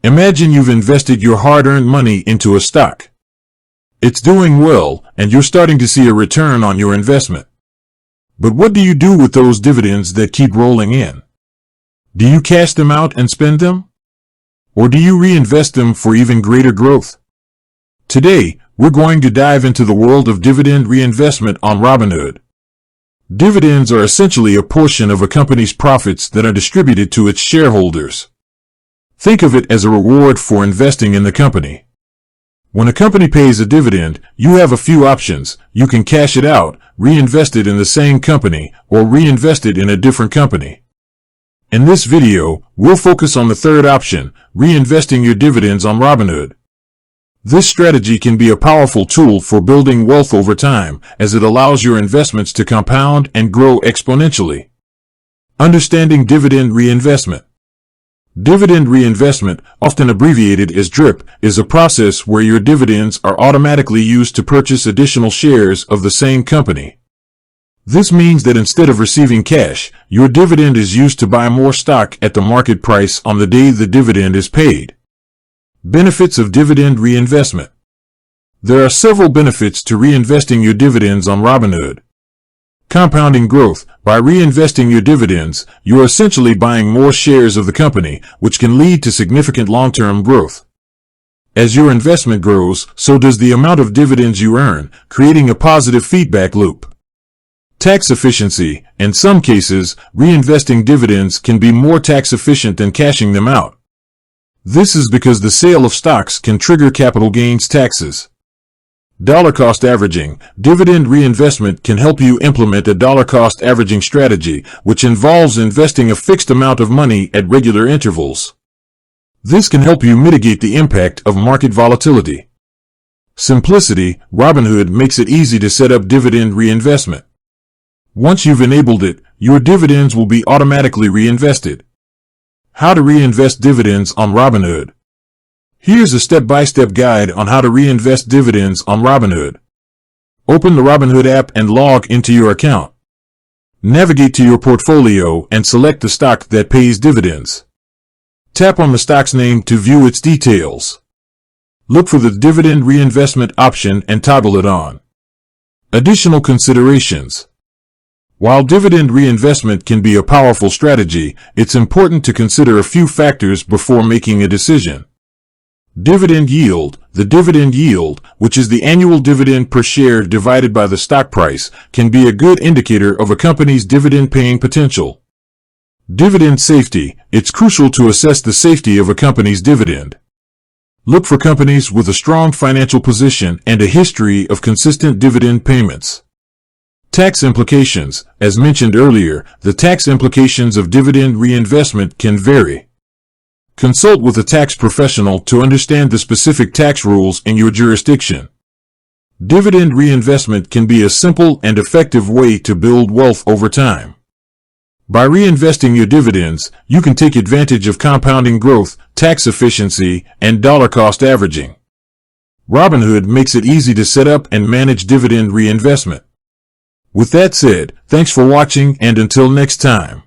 Imagine you've invested your hard-earned money into a stock. It's doing well, and you're starting to see a return on your investment. But what do you do with those dividends that keep rolling in? Do you cash them out and spend them? Or do you reinvest them for even greater growth? Today, we're going to dive into the world of dividend reinvestment on Robinhood. Dividends are essentially a portion of a company's profits that are distributed to its shareholders. Think of it as a reward for investing in the company. When a company pays a dividend, you have a few options. You can cash it out, reinvest it in the same company, or reinvest it in a different company. In this video, we'll focus on the third option, reinvesting your dividends on Robinhood. This strategy can be a powerful tool for building wealth over time, as it allows your investments to compound and grow exponentially. Understanding dividend reinvestment. Dividend reinvestment, often abbreviated as DRIP, is a process where your dividends are automatically used to purchase additional shares of the same company. This means that instead of receiving cash, your dividend is used to buy more stock at the market price on the day the dividend is paid. Benefits of dividend reinvestment. There are several benefits to reinvesting your dividends on Robinhood. Compounding growth. By reinvesting your dividends, you are essentially buying more shares of the company, which can lead to significant long-term growth. As your investment grows, so does the amount of dividends you earn, creating a positive feedback loop. Tax efficiency. In some cases, reinvesting dividends can be more tax efficient than cashing them out. This is because the sale of stocks can trigger capital gains taxes. Dollar cost averaging. Dividend reinvestment can help you implement a dollar cost averaging strategy, which involves investing a fixed amount of money at regular intervals. This can help you mitigate the impact of market volatility. Simplicity. Robinhood makes it easy to set up dividend reinvestment. Once you've enabled it, your dividends will be automatically reinvested. How to reinvest dividends on Robinhood. Here's a step-by-step guide on how to reinvest dividends on Robinhood. Open the Robinhood app and log into your account. Navigate to your portfolio and select the stock that pays dividends. Tap on the stock's name to view its details. Look for the dividend reinvestment option and toggle it on. Additional considerations. While dividend reinvestment can be a powerful strategy, it's important to consider a few factors before making a decision. Dividend yield. The dividend yield, which is the annual dividend per share divided by the stock price, can be a good indicator of a company's dividend-paying potential. Dividend safety. It's crucial to assess the safety of a company's dividend. Look for companies with a strong financial position and a history of consistent dividend payments. Tax implications. As mentioned earlier, the tax implications of dividend reinvestment can vary. Consult with a tax professional to understand the specific tax rules in your jurisdiction. Dividend reinvestment can be a simple and effective way to build wealth over time. By reinvesting your dividends, you can take advantage of compounding growth, tax efficiency, and dollar cost averaging. Robinhood makes it easy to set up and manage dividend reinvestment. With that said, thanks for watching, and until next time.